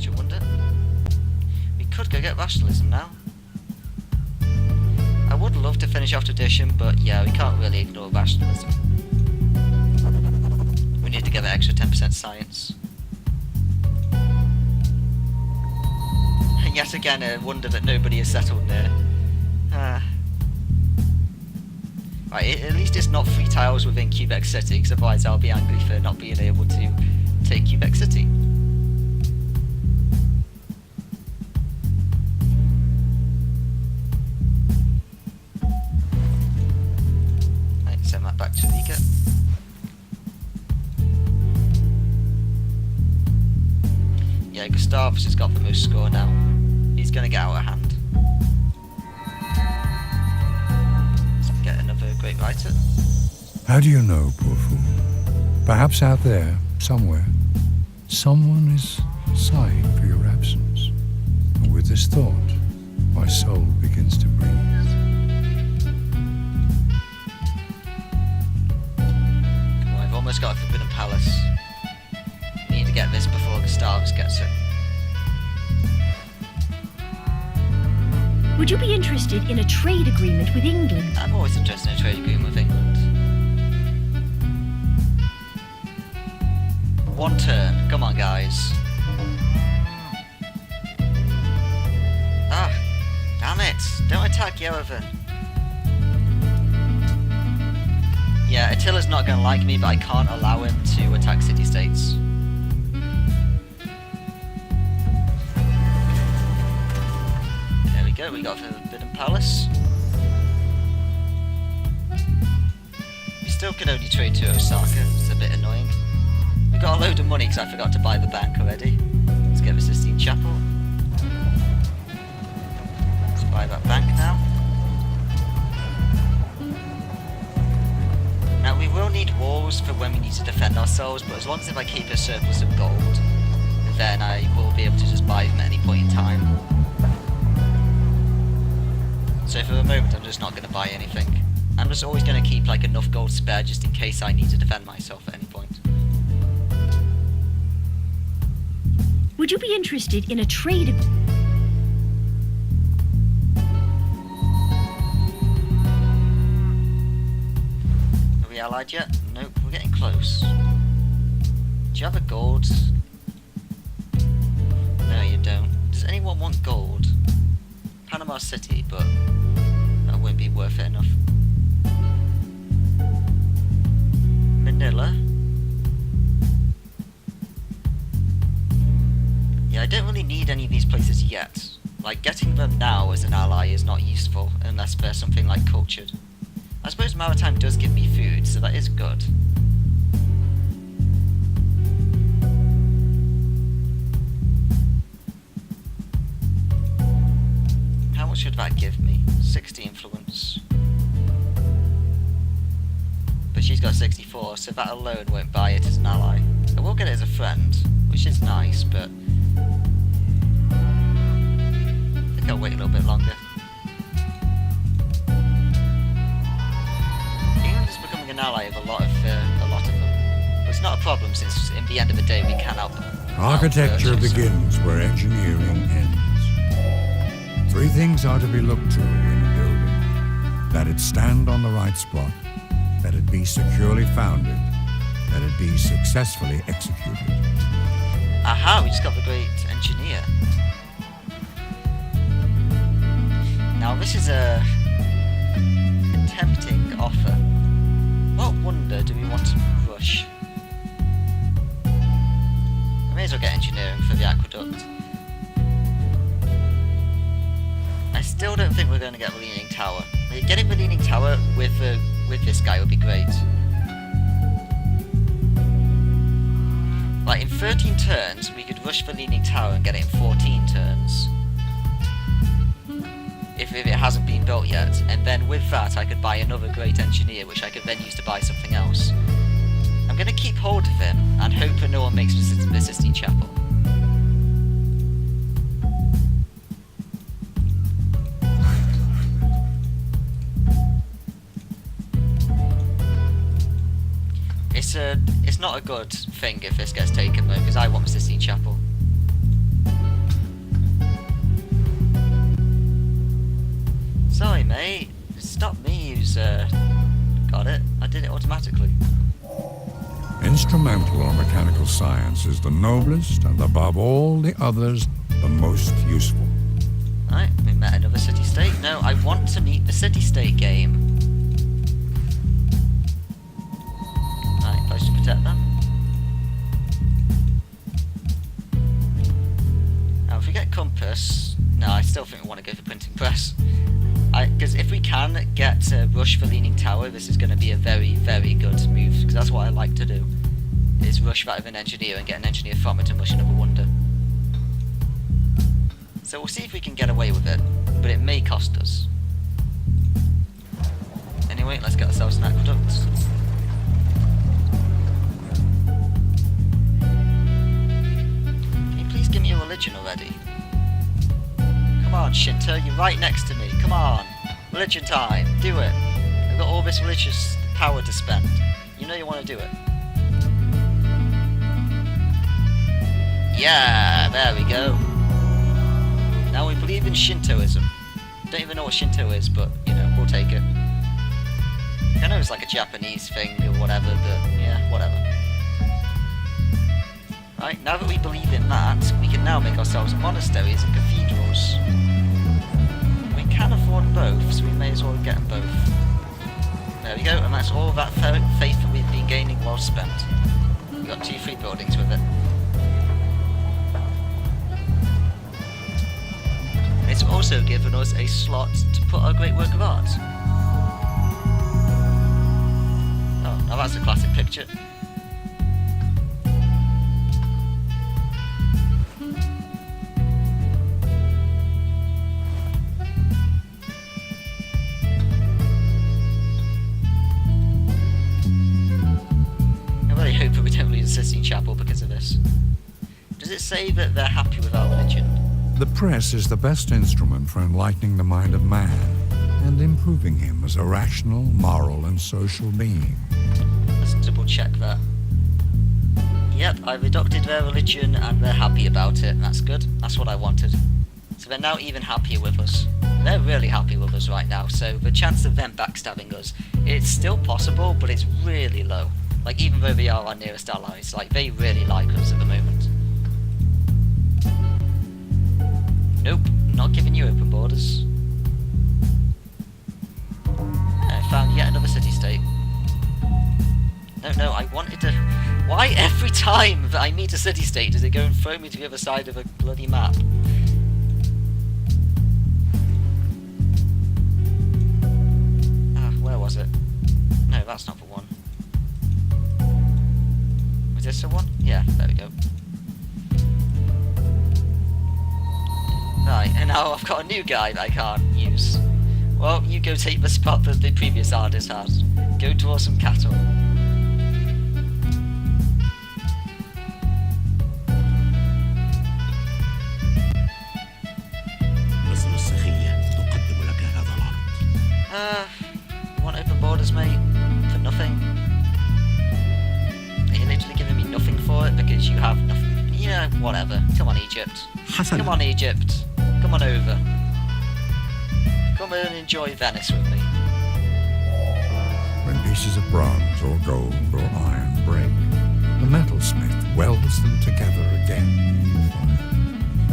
actual, wouldn't it? We could go get rationalism now. I would love to finish off tradition, but yeah, we can't really ignore rationalism. We need to get the extra 10% science. And yet again, a wonder that nobody is settled near. Right, at least it's not 3 tiles within Quebec City, because otherwise I'll be angry for not being able to take Quebec City. Right, send that back to Riga. Yeah, Gustavus has got the most score now. He's going to get out of hand. Great writer. How do you know, poor fool? Perhaps out there, somewhere, someone is sighing for your absence. And with this thought, my soul begins to breathe. Come on, I've almost got a Forbidden Palace. We need to get this before Gustavus gets it. Would you be interested in a trade agreement with England? I'm always interested in a trade agreement with England. 1 turn. Come on, guys. Ah, damn it. Don't attack Yerevan. Yeah, Attila's not going to like me, but I can't allow him to attack city-states. We got the Forbidden Palace. We still can only trade to Osaka, it's a bit annoying. We got a load of money because I forgot to buy the bank already. Let's get the Sistine Chapel. Let's buy that bank now. Now we will need walls for when we need to defend ourselves, but as long as if I keep a surplus of gold, then I will be able to just buy them at any point in time. So for the moment I'm just not going to buy anything. I'm just always going to keep like enough gold spare just in case I need to defend myself at any point. Would you be interested in a trade? Are we allied yet? Nope, we're getting close. Do you have a gold? No, you don't. Does anyone want gold? Panama City, but that won't be worth it enough. Manila. Yeah, I don't really need any of these places yet. Like, getting them now as an ally is not useful, unless there's something like cultured. I suppose Maritime does give me food, so that is good. How much should that give me? 60 influence. But she's got 64, so that alone won't buy it as an ally. I will get it as a friend, which is nice, but I think I'll wait a little bit longer. England is becoming an ally of a lot of them. But it's not a problem since, in the end of the day, we can help them. Architecture begins where engineering ends. 3 things are to be looked to in a building: that it stand on the right spot, that it be securely founded, that it be successfully executed. Aha, we just got the great engineer. Now this is a tempting offer. What wonder do we want to rush? I may as well get engineering for the aqueduct. I still don't think we're going to get the Leaning Tower. Getting the Leaning Tower with this guy would be great. Like, in 13 turns, we could rush the Leaning Tower and get it in 14 turns. If it hasn't been built yet. And then with that, I could buy another great engineer, which I could then use to buy something else. I'm going to keep hold of him, and hope that no one makes the Sistine Chapel. It's not a good thing if this gets taken though, because I want the Sistine Chapel. instrumental or mechanical science is the noblest and above all the others, the most useful. Right, we met another city-state. No, I want to meet the city-state game. Right, place to protect them. Now, if we get compass... No, I still think we want to go for printing press. Because if we can get a rush for leaning tower, this is going to be a very, very good move. Because that's what I like to do. Is rush that with an engineer and get an engineer from it and rush another wonder. So we'll see if we can get away with it. But it may cost us. Anyway, let's get ourselves an aqueduct. Can you please give me a religion already? Come on, Shinto, you're right next to me. Come on. Religion time. Do it. I've got all this religious power to spend. You know you want to do it. Yeah, there we go. Now we believe in Shintoism. Don't even know what Shinto is, but, you know, we'll take it. I know it's like a Japanese thing or whatever, but, yeah, whatever. Right, now that we believe in that, we can now make ourselves monasteries and cathedrals. We can afford both, so we may as well get them both. There we go, and that's all that faith that we've been gaining well spent. We've got 2 free buildings with it. It's also given us a slot to put our great work of art. Oh, now that's a classic picture. I really hope that we don't lose the Sistine Chapel because of this. Does it say that they're happy with our religion? The press is the best instrument for enlightening the mind of man and improving him as a rational, moral, and social being. Let's double check that. Yep, I've adopted their religion and they're happy about it. That's good. That's what I wanted. So they're now even happier with us. They're really happy with us right now, so the chance of them backstabbing us, it's still possible, but it's really low. Like, even though they are our nearest allies, like, they really like us at the moment. Nope, not giving you open borders. I found yet another city-state. No, I wanted to... Why every time that I meet a city-state does it go and throw me to the other side of a bloody map? Where was it? No, that's not the one. Was this the one? Yeah, there we go. Right, and now I've got a new guy that I can't use. Well, you go take the spot that the previous artist had. Go draw some cattle. You want open borders, mate? For nothing? Are you literally giving me nothing for it because you have nothing? Yeah, whatever. Come on, Egypt. Come on, Egypt. Come on over. Come and enjoy Venice with me. When pieces of bronze or gold or iron break, the metalsmith welds them together again in new fire,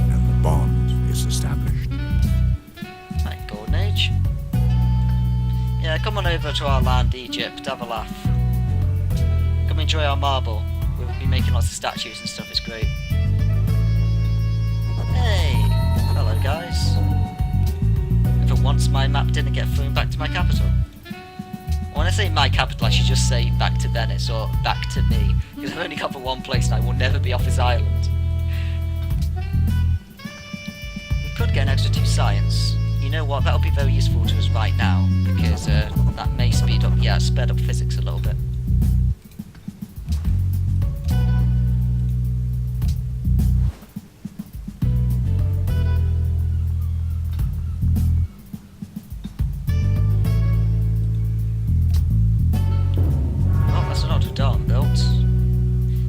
and the bond is established. Right, Golden Age. Yeah, come on over to our land, Egypt. Have a laugh. Come enjoy our marble. We'll be making lots of statues and stuff. It's great. Hey, hello guys. For once my map didn't get thrown back to my capital. When I say my capital, I should just say back to Venice or back to me, because I've only come from one place and I will never be off this island. We could get an extra 2 science. You know what, that'll be very useful to us right now, because that may speed up physics a little bit.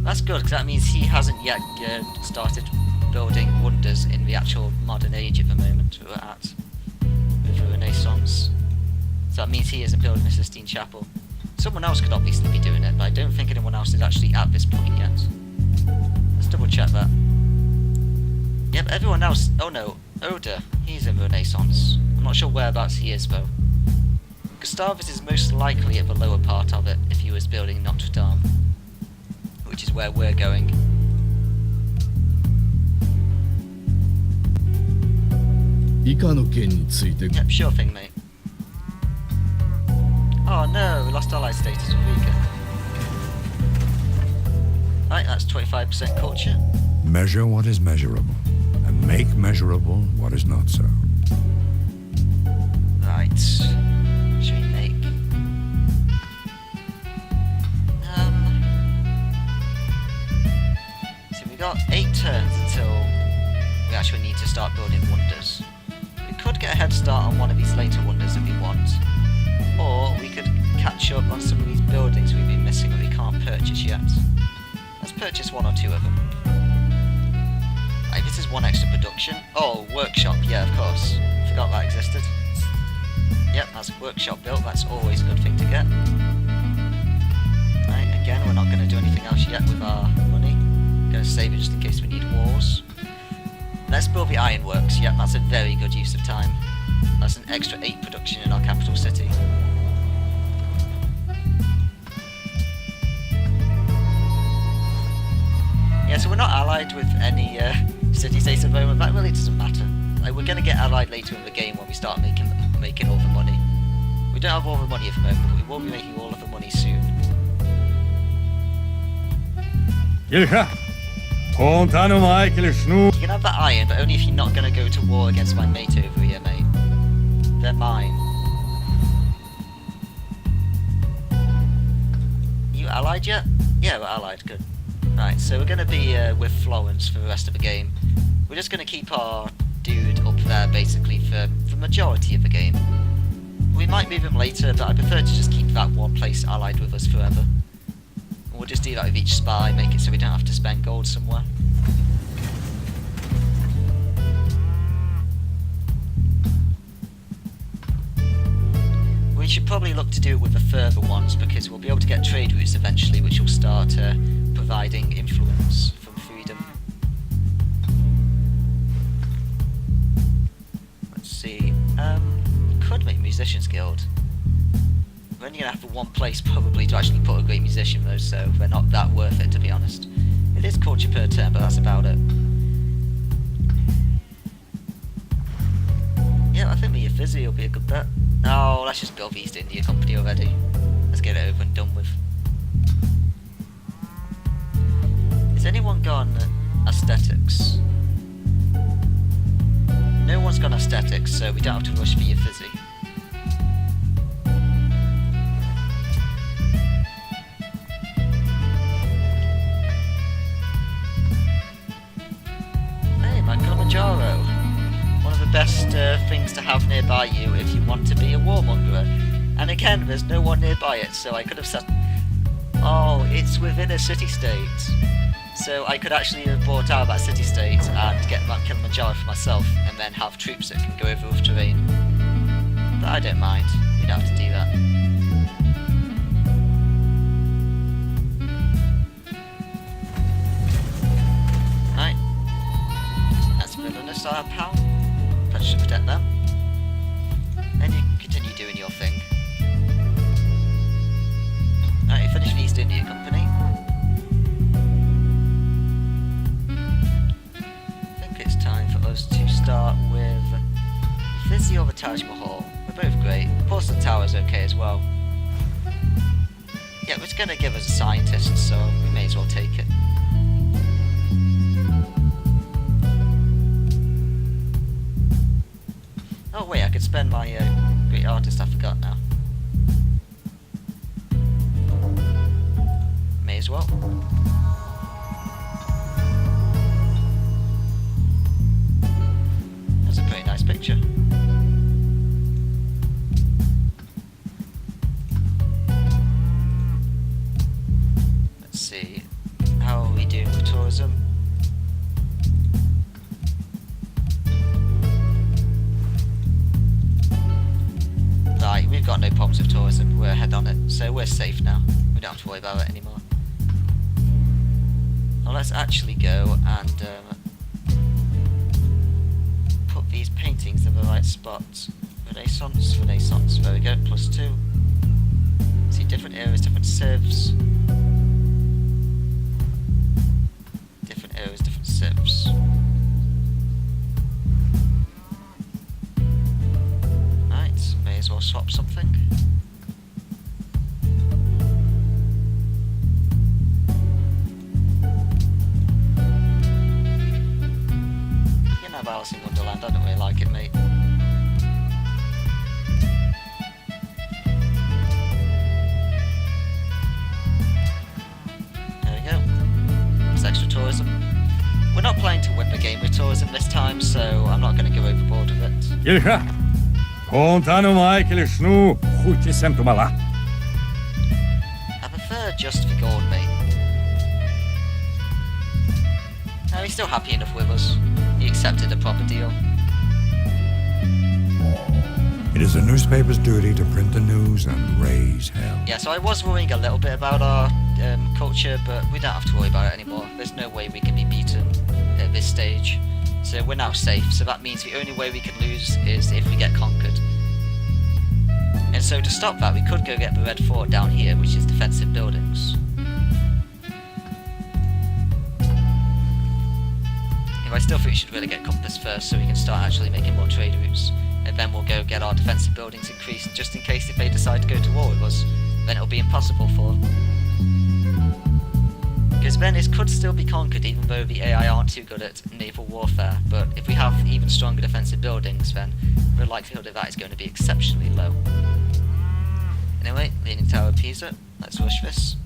That's good, because that means he hasn't yet started building wonders in the actual modern age at the moment we're at, with the Renaissance. So that means he isn't building a Sistine Chapel. Someone else could obviously be doing it, but I don't think anyone else is actually at this point yet. Let's double check that. Yep, everyone else... Oh no, Oda. He's in Renaissance. I'm not sure whereabouts he is though. Gustavus is most likely at the lower part of it if he was building Notre Dame, which is where we're going. Yep, sure thing, mate. Oh no, we lost allied status with Riga. Right, that's 25% culture. Measure what is measurable, and make measurable what is not so. Right. Should we make... So we got 8 turns until we actually need to start building wonders. We could get a head start on one of these later wonders if we want. Or we could catch up on some of these buildings we've been missing that we can't purchase yet. Let's purchase 1 or 2 of them. Right, this is 1 extra production. Oh, workshop, yeah, of course. Forgot that existed. Yep, that's a workshop built, that's always a good thing to get. Right, again, we're not going to do anything else yet with our money. Going to save it just in case we need wars. Let's build the ironworks, yep, that's a very good use of time. That's an extra 8 production in our capital city. Yeah, so we're not allied with any city-states at the moment. That really doesn't matter. Like, we're going to get allied later in the game when we start making all the money. We don't have all the money at the moment, but we will be making all of the money soon. You can have that iron, but only if you're not going to go to war against my mate over here, mate. They're mine. You allied yet? Yeah, we're allied, good. Right, so we're going to be with Florence for the rest of the game. We're just going to keep our dude up there, basically, for the majority of the game. We might move him later, but I prefer to just keep that one place allied with us forever. And we'll just do that with each spy, make it so we don't have to spend gold somewhere. We should probably look to do it with the further ones, because we'll be able to get trade routes eventually, which will start providing influence from freedom. Let's see. We could make Musicians Guild. We're only going to have for one place probably to actually put a great musician though, so they're not that worth it, to be honest. It is culture per turn, but that's about it. Yeah, I think the Uffizi will be a good bet. No, let's just build the East India Company already. Let's get it over and done with. Has anyone gone aesthetics? No one's gone aesthetics, so we don't have to rush for your Uffizi. Hey, Mount Kilimanjaro. One of the best things to have nearby you if you want to be a warmonger. And again, there's no one nearby it, so I could have said... Oh, it's within a city-state. So I could actually have bought out that city-state and get Mount Kilimanjaro for myself, and then have troops that can go over rough terrain. But I don't mind, we don't have to do that. Right. That's villainous, our pal. Pledge to protect them. And you can continue doing your thing. Right, you finished the East India Company. I think it's time for us to start with Uffizi or the Taj Mahal. They're both great. Porcelain Tower's okay as well. Yeah, it's going to give us a scientist, so we may as well take it. Oh wait, I could spend my great artist, I forgot now. May as well. That's a pretty nice picture. Let's see, how are we doing with tourism? Right, we've got no problems with tourism. tourism. We're ahead on it, so we're safe now. We don't have to worry about it anymore. Now let's actually go and put these paintings in the right spots. Renaissance, Renaissance. There we go, +2. See, different areas, different civs. Different areas, different civs. Right, may as well swap something. You can have Alice in Wonderland, I don't really like it, mate. Extra tourism. We're not planning to win the game with tourism this time, so I'm not going to go overboard with it. Ilha, conta no mai que eles nu хуйте сento mala. I prefer just the gold, mate. No, he's still happy enough with us. He accepted a proper deal. It is a newspaper's duty to print the news and raise hell. Yeah, so I was worrying a little bit about our culture, but we don't have to worry about it anymore. There's no way we can be beaten at this stage. So we're now safe, so that means the only way we can lose is if we get conquered. And so to stop that, we could go get the Red Fort down here, which is defensive buildings. If I still think we should really get compass first, so we can start actually making more trade routes. And then we'll go get our defensive buildings increased, just in case if they decide to go to war with us, then it'll be impossible for them. Because Venice could still be conquered even though the AI aren't too good at naval warfare, but if we have even stronger defensive buildings, then the likelihood of that is going to be exceptionally low. Anyway, Leaning Tower of Pisa, let's rush this.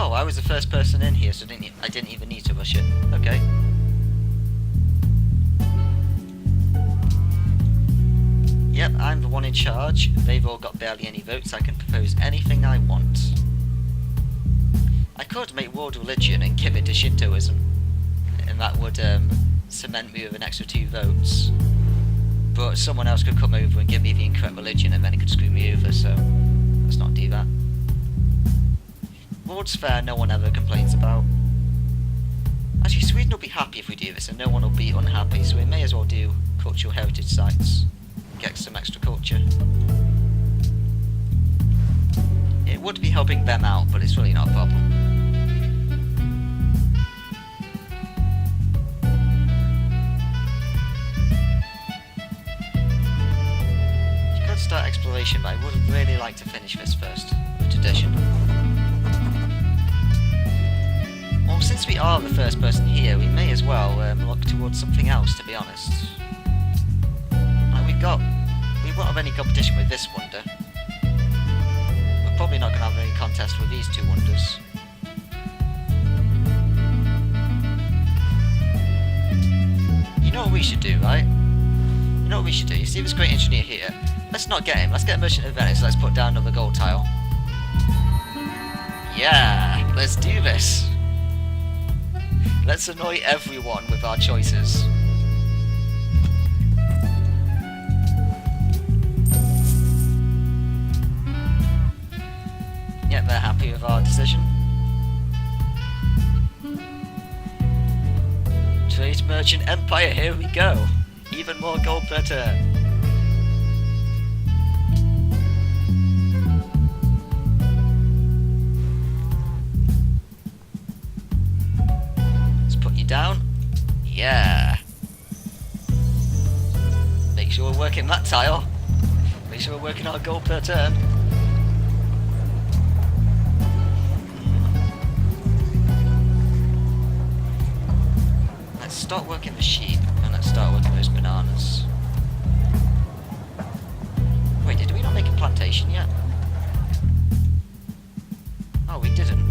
Oh, I was the first person in here, so I didn't even need to rush it. Okay. Yep, I'm the one in charge. They've all got barely any votes. I can propose anything I want. I could make world religion and give it to Shintoism, and that would cement me with an extra 2 votes. But someone else could come over and give me the incorrect religion, and then it could screw me over, so let's not do that. World's Fair no one ever complains about. Actually, Sweden will be happy if we do this, and no one will be unhappy, so we may as well do cultural heritage sites. Get some extra culture. It would be helping them out, but it's really not a problem. You could start exploration, but I would really like to finish this first, with tradition. Well, since we are the first person here, we may as well look towards something else, to be honest. Like we won't have any competition with this wonder. We're probably not going to have any contest with these 2 wonders. You know what we should do, right? You know what we should do? You see this great engineer here? Let's not get him. Let's get a merchant of Venice. Let's put down another gold tile. Yeah, let's do this. Let's annoy everyone with our choices. Yep, they're happy with our decision. Trade Merchant Empire, here we go. Even more gold per turn. Down. Yeah. Make sure we're working that tile. Make sure we're working our gold per turn. Let's start working the sheep and let's start working those bananas. Wait, did we not make a plantation yet? Oh, we didn't.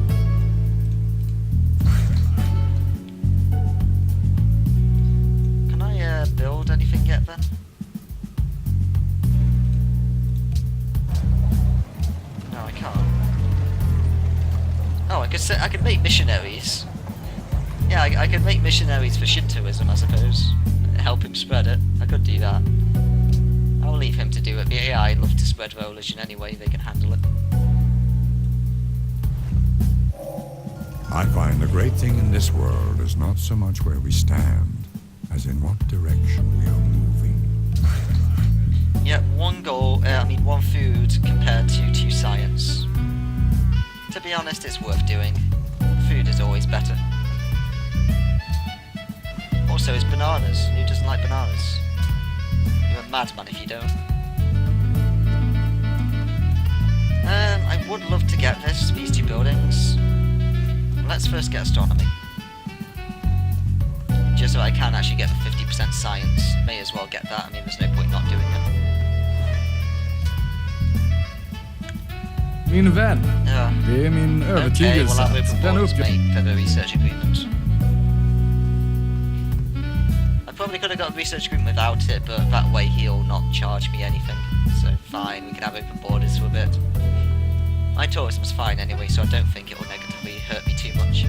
Build anything yet then? I could make missionaries. Yeah, I could make missionaries for Shintoism, I suppose. Help him spread it. I could do that. I'll leave him to do it. The AI love to spread religion anyway, they can handle it. I find the great thing in this world is not so much where we stand, as in what direction we are moving. Yeah, one food compared to 2 science. To be honest, it's worth doing. Food is always better. Also, it's bananas. Who doesn't like bananas? You're a madman if you don't. I would love to get these 2 buildings. Let's first get astronomy. Just so I can actually get the 50% science. May as well get that, I mean there's no point not doing it. Min vän, Ja. det är min Okay, övertygelse well I'll att open den borders, uppgiften... mate, for the research agreement. I probably could have got a research agreement without it, but that way he'll not charge me anything. So fine, we can have open borders for a bit. My tourism's fine anyway, so I don't think it will negatively hurt me too much.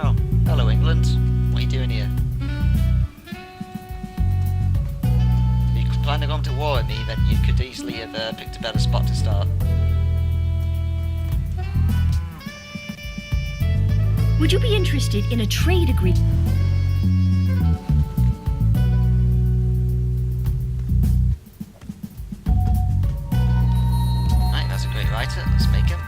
Oh, hello England. What are you doing here? If you plan to go to war with me, then you could easily have picked a better spot to start. Would you be interested in a trade agreement? Right, that's a great writer. Let's make him.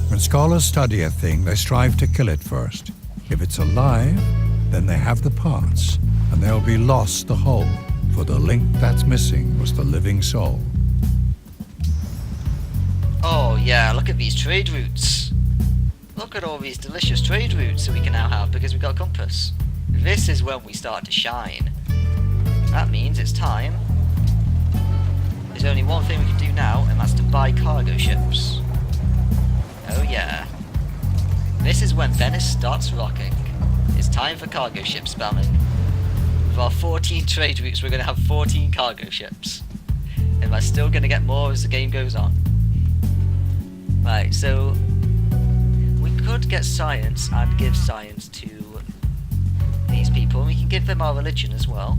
When scholars study a thing, they strive to kill it first. If it's alive, then they have the parts, and they'll be lost the whole, for the link that's missing was the living soul. Oh yeah, look at these trade routes. Look at all these delicious trade routes that we can now have because we've got a compass. This is when we start to shine. That means it's time. There's only one thing we can do now, and that's to buy cargo ships. Oh yeah. This is when Venice starts rocking. It's time for cargo ship spamming. With our 14 trade routes, we're going to have 14 cargo ships. And we're still going to get more as the game goes on. Right, so we could get science and give science to these people. We can give them our religion as well.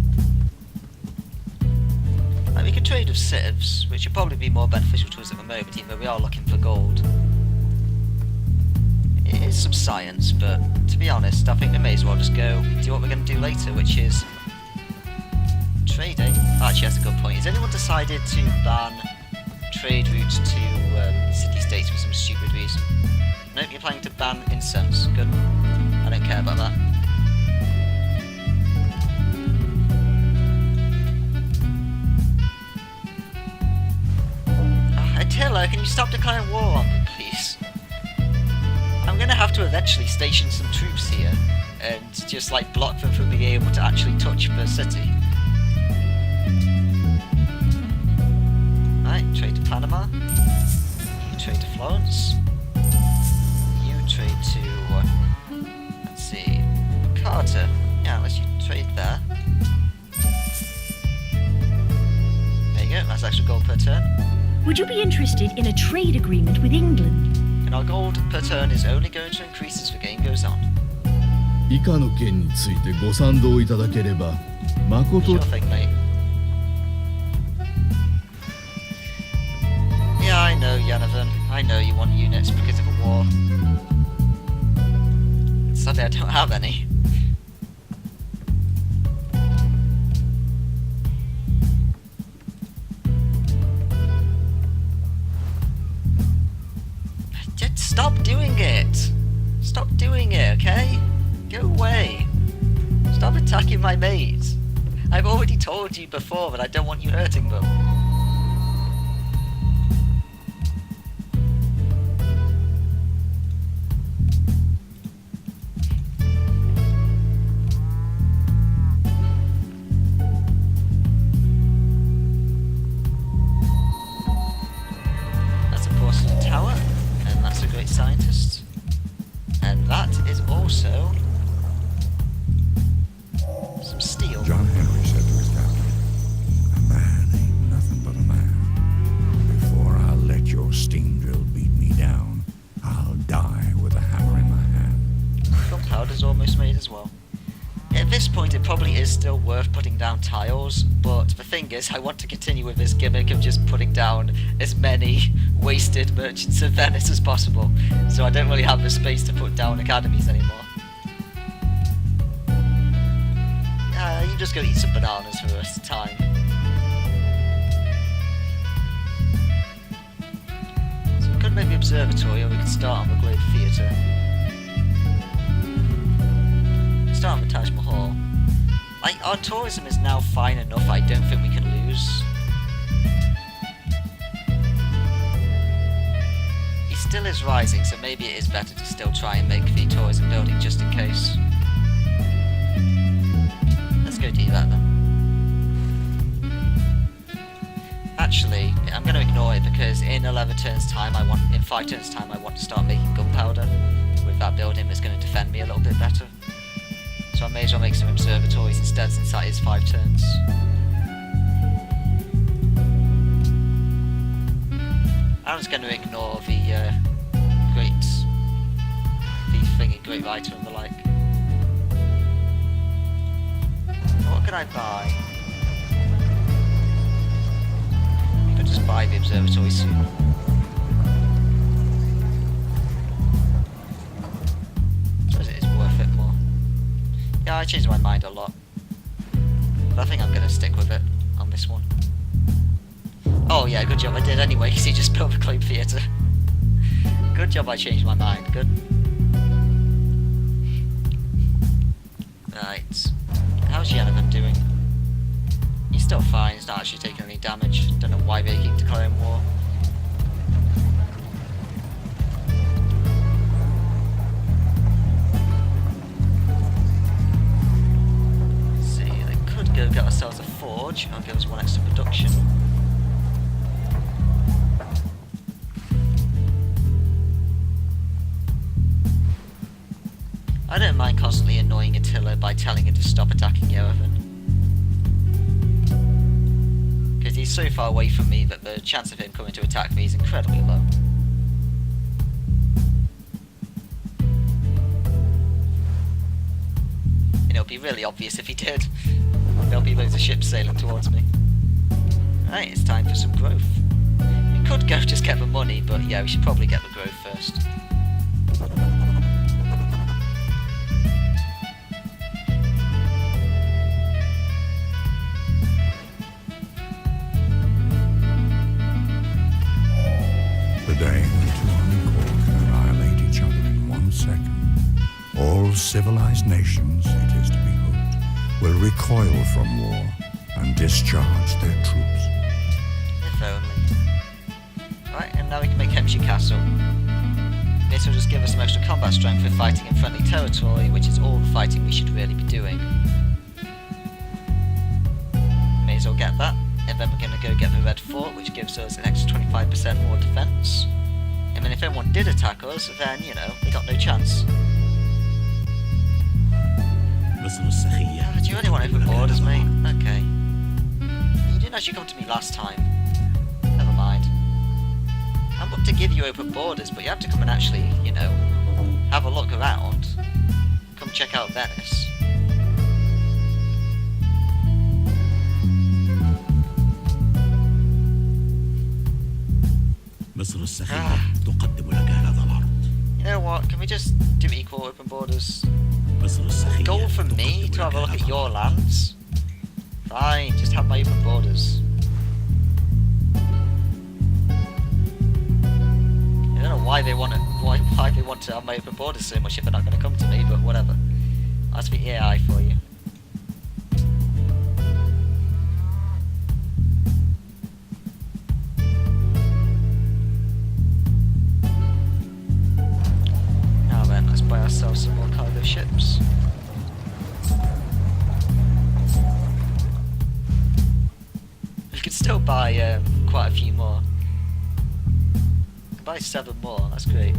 Like, we could trade with civs, which would probably be more beneficial to us at the moment, even though we are looking for gold. It is some science, but to be honest, I think we may as well just go do what we're going to do later, which is trading. Actually, that's a good point. Has anyone decided to ban trade routes to city-states for some stupid reason? Nope, you're planning to ban incense. Good. I don't care about that. Attila, can you stop declaring war on me, please? I'm gonna have to eventually station some troops here and just like block them from being able to actually touch the city. Right, trade to Panama. You trade to Florence. You trade to let's see, Carter. Yeah, unless you trade there. There you go, that's extra gold per turn. Would you be interested in a trade agreement with England? And our gold per turn is only going to increase as the game goes on. 以下の件についてご賛同いただければ誠 Sure thing, mate. Yeah, I know, Yanovan. I know you want units because of a war. Sadly, I don't have any. Just stop doing it! Stop doing it, okay? Go away. Stop attacking my mates. I've already told you before that I don't want you hurting them. That's a porcelain tower, and that's a great scientist. And that is also some steel. John Henry said to his captain, "A man ain't nothing but a man." is almost made as well. At this point it probably is still worth putting down tiles, but the thing is I want to continue with this gimmick of just putting down as many wasted merchants of Venice as possible, so I don't really have the space to put down academies anymore. You just go eat some bananas for the rest of the time. So we could make the observatory, or we could start on the Globe Theatre. Start on the Taj Mahal. Like, our tourism is now fine enough, I don't think we can lose. He still is rising, so maybe it is better to still try and make the tourism building just in case. Let's go do that then. Actually, I'm going to ignore it because in 5 turns time I want to start making gunpowder with that building that's going to defend me a little bit better. So I may as well make some observatories instead, since that is 5 turns. I'm just going to ignore the great writer and the like. What can I buy? I could just buy the observatory soon. Yeah, I changed my mind a lot. But I think I'm going to stick with it on this one. Oh yeah, good job I did anyway, because he just built the Globe Theatre. Good job I changed my mind, good. Right. How's Yerevan doing? He's still fine, he's not actually taking any damage. Don't know why they keep declaring war. Go get ourselves a forge, that'll give us 1 extra production. I don't mind constantly annoying Attila by telling him to stop attacking Yerevan. Because he's so far away from me that the chance of him coming to attack me is incredibly low. And it'll be really obvious if he did. There'll be loads of ships sailing towards me. Right, it's time for some growth. We could go just get the money, but yeah, we should probably get the growth first. The day when 2 army corps can annihilate each other in 1 second. All civilized nations, it is to be hoped, will recoil from war and discharge their troops. If only. Right, and now we can make Hemshy Castle. This will just give us some extra combat strength for fighting in friendly territory, which is all the fighting we should really be doing. May as well get that, and then we're going to go get the Red Fort, which gives us an extra 25% more defense. And then if anyone did attack us, then, you know, we got no chance. Do you really want open borders, mate? Okay. You didn't actually come to me last time. Never mind. I'm up to give you open borders, but you have to come and actually, you know, have a look around. Come check out Venice. You know what? Can we just do equal open borders? Goal for me to have a look at your lands? Fine, just have my open borders. I don't know why they want to have my open borders so much if they're not going to come to me, but whatever. That's the AI for you. Now then, let's buy ourselves some more cargo ships. We could still buy quite a few more. Buy 7 more, that's great.